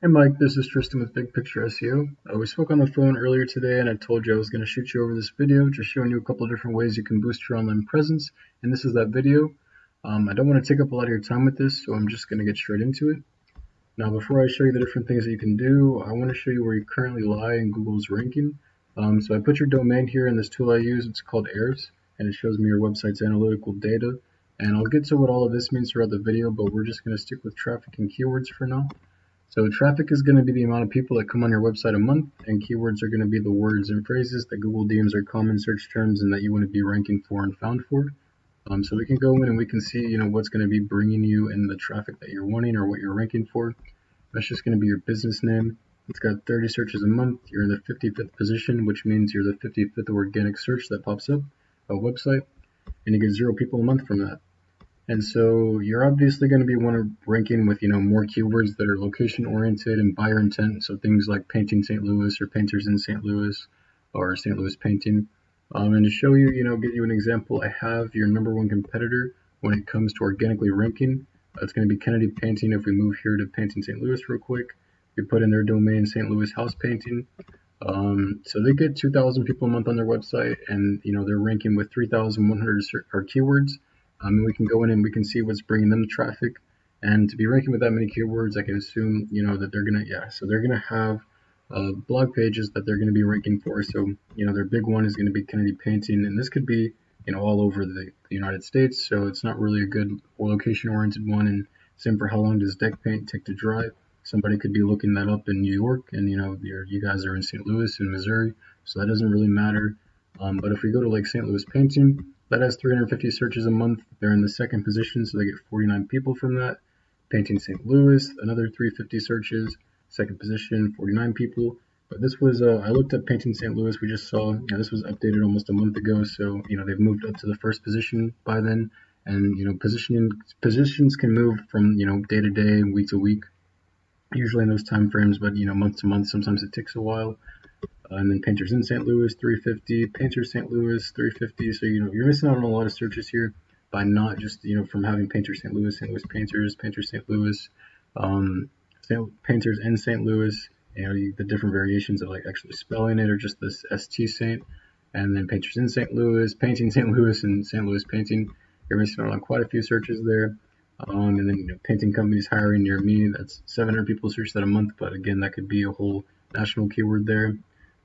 Hey Mike, this is Tristan with Big Picture SEO. We spoke on the phone earlier today and I told you I was going to shoot you over this video just showing you a couple of different ways you can boost your online presence. And this is that video. I don't want to take up a lot of your time with this, so I'm just going to get straight into it. Now, before I show you the different things that you can do, I want to show you where you currently lie in Google's ranking. So I put your domain here in this tool I use. It's called Airs, and it shows me your website's analytical data. And I'll get to what all of this means throughout the video, but we're just going to stick with traffic and keywords for now. So traffic is going to be the amount of people that come on your website a month, and keywords are going to be the words and phrases that Google deems are common search terms and that you want to be ranking for and found for. So we can go in and we can see, what's going to be bringing you in the traffic that you're wanting or what you're ranking for. That's just going to be your business name. It's got 30 searches a month. You're in the 55th position, which means you're the 55th organic search that pops up a website, and you get 0 people a month from that. And so you're obviously going to be ranking with more keywords that are location oriented and buyer intent. So things like painting St. Louis or painters in St. Louis or St. Louis painting. And to show you, get you an example, I have your number one competitor when it comes to organically ranking. It's going to be Kennedy Painting. If we move here to Painting St. Louis real quick, we put in their domain St. Louis House Painting. So they get 2,000 people a month on their website, and they're ranking with 3,100 keywords. And we can go in and we can see what's bringing them the traffic. And to be ranking with that many keywords, I can assume that they're gonna have blog pages that they're gonna be ranking for. So their big one is gonna be Kennedy Painting, and this could be all over the United States. So it's not really a good location oriented one. And same for how long does deck paint take to dry. Somebody could be looking that up in New York, and you guys are in St. Louis and Missouri, so that doesn't really matter. But if we go to like St. Louis Painting, that has 350 searches a month. They're in the second position, so they get 49 people from that. Painting St. Louis, another 350 searches, second position, 49 people. But this was, I looked up Painting St. Louis. We just saw, this was updated almost a month ago, so they've moved up to the first position by then. And positions can move from day to day, week to week, usually in those time frames, but month to month, sometimes it takes a while. And then Painters in St. Louis, 350, Painters St. Louis, 350. So you're missing out on a lot of searches here by not just from having Painters St. Louis, St. Louis Painters, Painters St. Louis, Painters in St. Louis. The different variations of like actually spelling it or just this ST Saint, and then Painters in St. Louis, Painting St. Louis, and St. Louis Painting. You're missing out on quite a few searches there. And then painting companies hiring near me. That's 700 people search that a month, but again, that could be a whole national keyword there.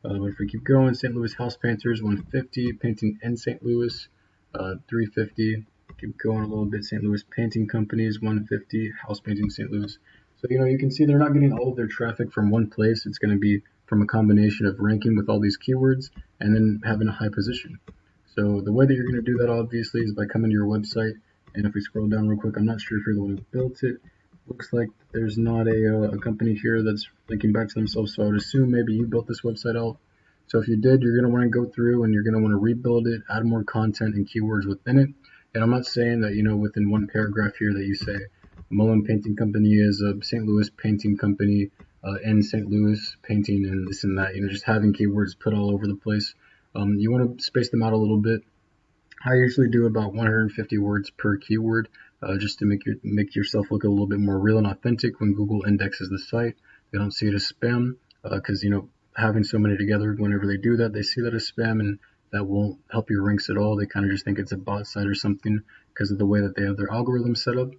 But if we keep going, St. Louis House Painters 150, Painting in St. Louis 350. Keep going a little bit, St. Louis Painting Companies 150, House Painting St. Louis. So you can see they're not getting all of their traffic from one place. It's going to be from a combination of ranking with all these keywords and then having a high position. So the way that you're going to do that obviously is by coming to your website. And if we scroll down real quick, I'm not sure if you're the one who built it. Looks like there's not a company here that's linking back to themselves, so I would assume maybe you built this website out. So if you did, you're going to want to go through and you're going to want to rebuild it, add more content and keywords within it. And I'm not saying that, within one paragraph here that you say Malone Painting Company is a St. Louis painting company in St. Louis painting and this and that, just having keywords put all over the place. You want to space them out a little bit. I usually do about 150 words per keyword, just to make yourself look a little bit more real and authentic when Google indexes the site. They don't see it as spam, because having so many together, whenever they do that, they see that as spam, and that won't help your ranks at all. They kind of just think it's a bot site or something because of the way that they have their algorithm set up.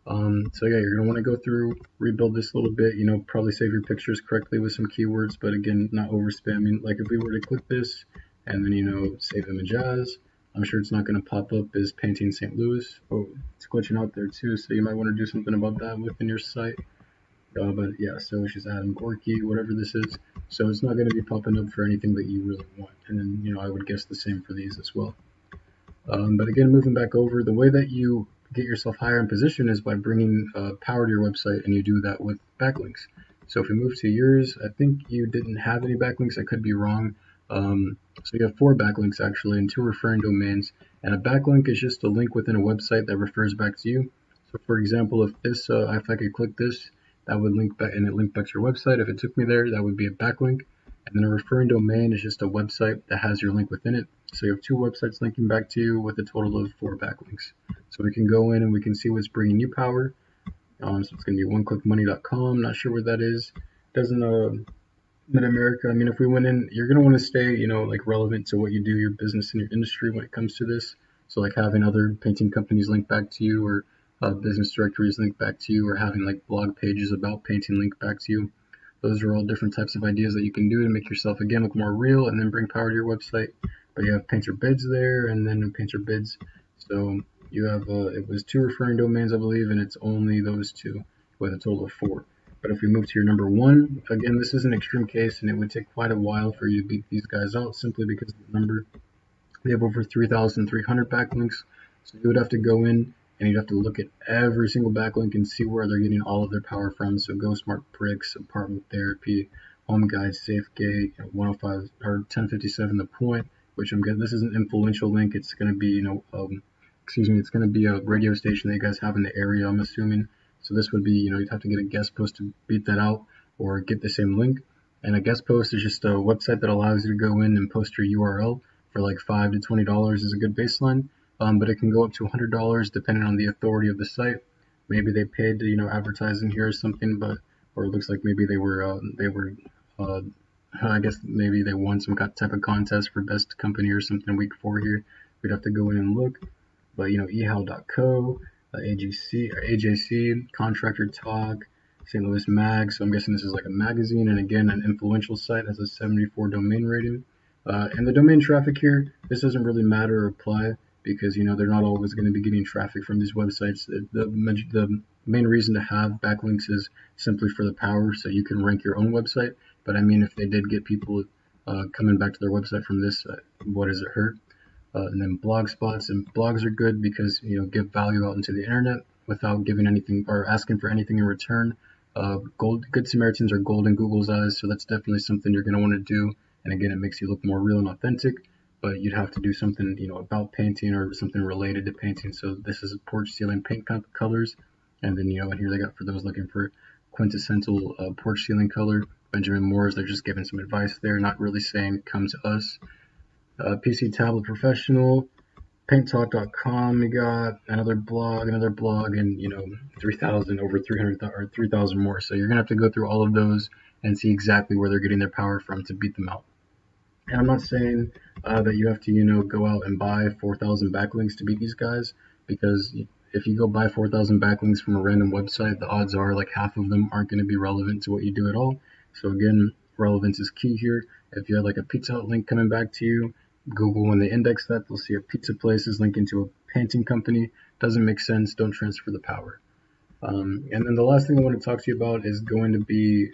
So yeah, you're gonna want to go through, rebuild this a little bit. Probably save your pictures correctly with some keywords, but again, not over spamming. Like if we were to click this and then save image as. I'm sure it's not going to pop up as Painting St. Louis. Oh, it's glitching out there too, so you might want to do something about that within your site. But yeah, so it's just Adam Gorky, whatever this is. So it's not going to be popping up for anything that you really want. And then, I would guess the same for these as well. But again, moving back over, the way that you get yourself higher in position is by bringing power to your website, and you do that with backlinks. So if we move to yours, I think you didn't have any backlinks. I could be wrong. So you have 4 backlinks actually and 2 referring domains. And a backlink is just a link within a website that refers back to you. So for example, if I could click this, that would link back and it linked back to your website. If it took me there, that would be a backlink. And then a referring domain is just a website that has your link within it. So you have 2 websites linking back to you with a total of 4 backlinks. So we can go in and we can see what's bringing you power. So it's going to be oneclickmoney.com. Not sure where that is. Doesn't Mid-America. I mean, if we went in, you're going to want to stay, like relevant to what you do, your business and your industry when it comes to this. So like having other painting companies link back to you, or business directories link back to you, or having like blog pages about painting link back to you. Those are all different types of ideas that you can do to make yourself, again, look more real and then bring power to your website. But you have painter bids there, and then painter bids. So you have, it was 2 referring domains, I believe, and it's only those 2 with a total of 4. But if we move to your number 1, again, this is an extreme case, and it would take quite a while for you to beat these guys out simply because of the number. They have over 3,300 backlinks, so you would have to go in and you'd have to look at every single backlink and see where they're getting all of their power from. So Go Smart Bricks, Apartment Therapy, Home Guide, SafeGate, 105 or 1057 The Point, which I'm getting. This is an influential link. It's going to be, it's going to be a radio station that you guys have in the area, I'm assuming. So this would be, you'd have to get a guest post to beat that out, or get the same link. And a guest post is just a website that allows you to go in and post your URL for like $5 to $20 is a good baseline. But it can go up to $100 depending on the authority of the site. Maybe they paid to, advertising here or something, or it looks like maybe I guess maybe they won some type of contest for best company or something week 4 here. We'd have to go in and look. But ehow.co, AJC, Contractor Talk, St. Louis Mag. So I'm guessing this is like a magazine, and again, an influential site, has a 74 domain rating. And the domain traffic here, this doesn't really matter or apply, because they're not always going to be getting traffic from these websites. The main reason to have backlinks is simply for the power, so you can rank your own website. But I mean, if they did get people coming back to their website from this, what does it hurt? And then blog spots, and blogs are good because give value out into the internet without giving anything or asking for anything in return. Good Samaritans are gold in Google's eyes, so that's definitely something you're going to want to do. And again, it makes you look more real and authentic, but you'd have to do something about painting or something related to painting. So this is porch ceiling paint colors, and then and here they got, for those looking for quintessential porch ceiling color, Benjamin Moore's. They're just giving some advice there, not really saying come to us. PC Tablet Professional, painttalk.com, we got another blog, and 3,000, over 300 or 3,000 more. So you're gonna have to go through all of those and see exactly where they're getting their power from to beat them out. And I'm not saying that you have to go out and buy 4,000 backlinks to beat these guys, because if you go buy 4,000 backlinks from a random website, the odds are like half of them aren't going to be relevant to what you do at all. So again, relevance is key here. If you had like a Pizza Hut link coming back to you, Google, when they index that, they'll see a pizza place is linking to a painting company. Doesn't make sense. Don't transfer the power. And then the last thing I want to talk to you about is going to be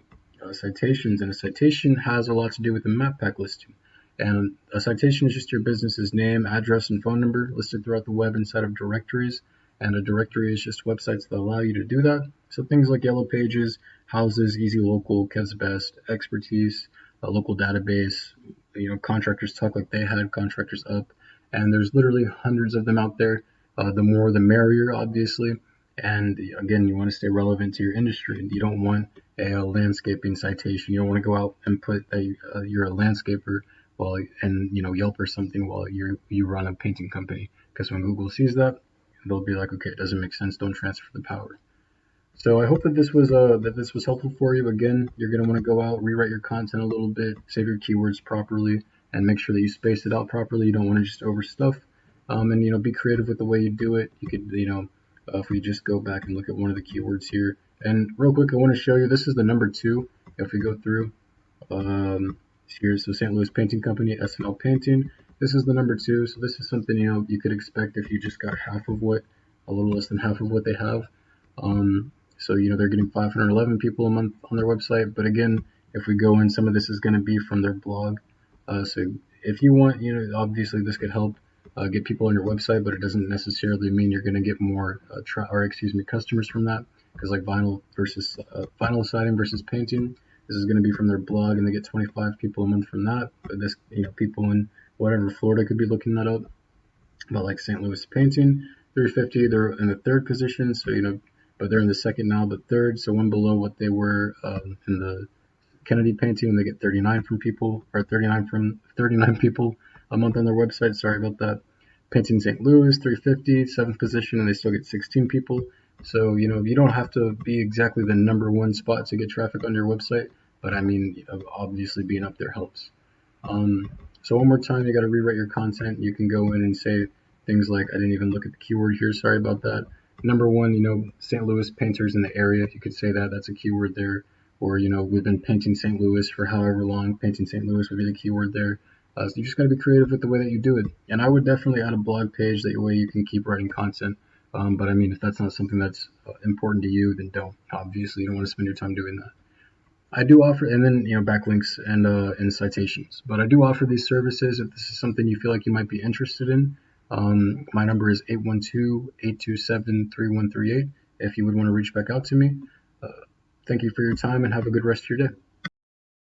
citations. And a citation has a lot to do with the map pack listing. And a citation is just your business's name, address, and phone number listed throughout the web inside of directories. And a directory is just websites that allow you to do that. So things like Yellow Pages, Houses, Easy Local, Kev's Best, Expertise, a local database, Contractors Talk, like they had Contractors Up, and there's literally hundreds of them out there. The more the merrier, obviously. And again, you want to stay relevant to your industry. You don't want a landscaping citation. You don't want to go out and put you're a landscaper and Yelp or something while you run a painting company, because when Google sees that, they'll be like, okay, it doesn't make sense. Don't transfer the power. So I hope that this was helpful for you. Again, you're going to want to go out, rewrite your content a little bit, save your keywords properly, and make sure that you space it out properly. You don't want to just overstuff. And be creative with the way you do it. You could if we just go back and look at one of the keywords here, and real quick, I want to show you, this is the number 2. If we go through here, so St. Louis Painting Company, SNL Painting. This is the number 2. So this is something you could expect if you just got a little less than half of what they have. So they're getting 511 people a month on their website. But again, if we go in, some of this is going to be from their blog. So if you want, obviously this could help get people on your website, but it doesn't necessarily mean you're going to get more customers from that. Because like vinyl siding versus painting, this is going to be from their blog, and they get 25 people a month from that. But this, people in whatever Florida could be looking that up. But like St. Louis Painting, 350, they're in the 3rd position. So but they're in the 2nd now, but 3rd, so one below what they were in the Kennedy Painting, and they get 39 people a month on their website. Sorry about that. Painting St. Louis, 350, 7th position, and they still get 16 people. So, you don't have to be exactly the number one spot to get traffic on your website, but I mean, obviously being up there helps. Um, so one more time, you got to rewrite your content. You can go in and say things like, I didn't even look at the keyword here. Sorry about that. Number one, St. Louis painters in the area. You could say that. That's a keyword there. Or, we've been painting St. Louis for however long. Painting St. Louis would be the keyword there. So you just got to be creative with the way that you do it. And I would definitely add a blog page. That way you can keep writing content. But I mean, if that's not something that's important to you, then don't. Obviously, you don't want to spend your time doing that. I do offer, and then backlinks and citations. But I do offer these services if this is something you feel like you might be interested in. My number is 812-827-3138. If you would want to reach back out to me, uh, thank you for your time and have a good rest of your day.